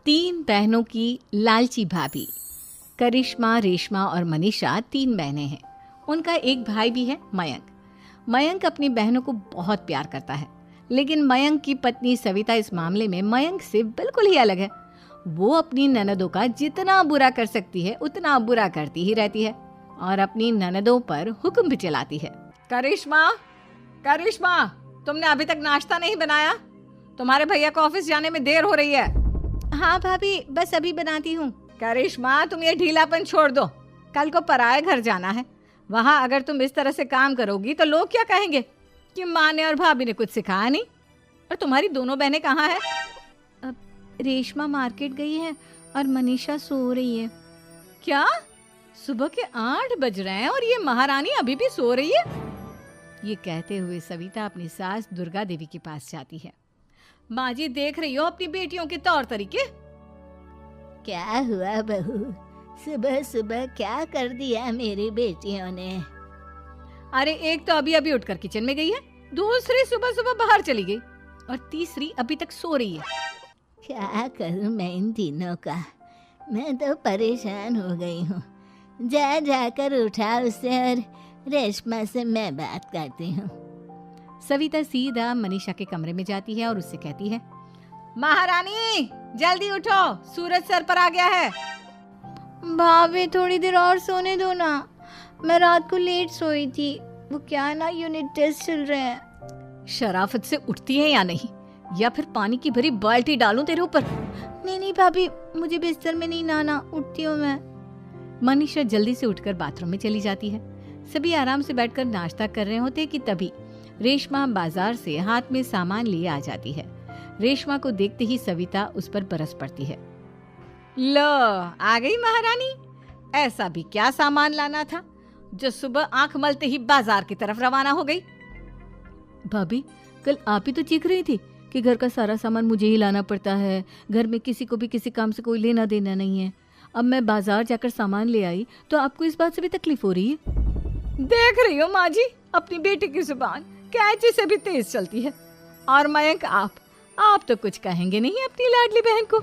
तीन बहनों की लालची भाभी। करिश्मा, रेशमा और मनीषा तीन बहनें हैं। उनका एक भाई भी है, मयंक। मयंक अपनी बहनों को बहुत प्यार करता है, लेकिन मयंक की पत्नी सविता इस मामले में मयंक से बिल्कुल ही अलग है। वो अपनी ननदों का जितना बुरा कर सकती है उतना बुरा करती ही रहती है और अपनी ननदों पर हुक्म भी चलाती है। करिश्मा, करिश्मा, तुमने अभी तक नाश्ता नहीं बनाया? तुम्हारे भैया को ऑफिस जाने में देर हो रही है। हाँ भाभी, बस अभी बनाती हूँ। करिश्मा, तुम ये ढीलापन छोड़ दो। कल को पराए घर जाना है। वहाँ अगर तुम इस तरह से काम करोगी तो लोग क्या कहेंगे कि माँ ने और भाभी ने कुछ सिखाया नहीं। और तुम्हारी दोनों बहनें कहाँ हैं? अब रेशमा मार्केट गई है और मनीषा सो रही है। क्या? सुबह के 8 बज रहे हैं और ये महारानी अभी भी सो रही है? ये कहते हुए सविता अपनी सास दुर्गा देवी के पास जाती है। माँ जी, देख रही हो अपनी बेटियों के तौर तरीके? क्या हुआ बहू, सुबह सुबह क्या कर दिया मेरी बेटियों ने? अरे एक तो अभी अभी उठकर किचन में गई है, दूसरी सुबह सुबह बाहर चली गई और तीसरी अभी तक सो रही है। क्या करूं मैं इन तीनों का, मैं तो परेशान हो गई हूँ। जा जाकर उठा उसे और रेशमा से मैं बात करती हूँ। सविता सीधा मनीषा के कमरे में जाती है और उससे कहती है, महारानी जल्दी उठो, सूरज सर पर आ गया है। भाभी थोड़ी देर और सोने दो ना, मैं रात को लेट सोई थी। वो क्या ना, यूनिट टेस्ट चल रहे हैं। शराफत से उठती है या नहीं, या फिर पानी की भरी बाल्टी डालूं तेरे ऊपर? नहीं भाभी, मुझे बिस्तर में नहीं नहाना, उठती हूँ मैं। मनीषा जल्दी से उठकर बाथरूम में चली जाती है। सभी आराम से बैठकर नाश्ता कर रहे होते कि तभी रेशमा बाजार से हाथ में सामान लिए आ जाती है। रेशमा को देखते ही सविता उस पर बरस पड़ती है। लो, आ गई महारानी। ऐसा भी क्या सामान लाना था जो सुबह आंख मलते ही बाजार की तरफ रवाना हो गई? भाभी, कल आप ही तो चीख रही थी कि घर का सारा सामान मुझे ही लाना पड़ता है, घर में किसी को भी किसी काम से कोई लेना देना नहीं है। अब मैं बाजार जाकर सामान ले आई तो आपको इस बात से भी तकलीफ हो रही है? देख रही हो माँ जी, अपनी बेटी की जुबान कैंची से भी तेज चलती है। और मयंक, आप तो कुछ कहेंगे नहीं अपनी लाडली बहन को?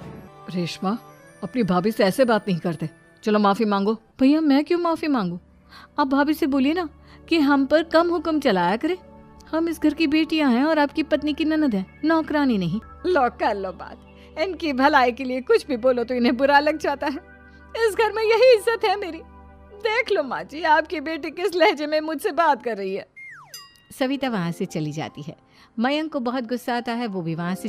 रेशमा, अपनी भाभी से ऐसे बात नहीं करते। चलो माफी मांगो। भैया, मैं क्यों माफी मांगू? आप भाभी से बोलिए ना कि हम पर कम हुक्म चलाया करे। हम इस घर की बेटियां हैं और आपकी पत्नी की ननद है, नौकरानी नहीं। लो कर लो बात। इनकी भलाई के लिए कुछ भी बोलो तो इन्हें बुरा लग जाता है। इस घर में यही इज्जत है मेरी। देख लो माँ जी, आपकी बेटी किस लहजे में मुझसे बात कर रही है। सविता वहां से चली जाती है। मयंक को बहुत गुस्सा आता है, वो भी वहां से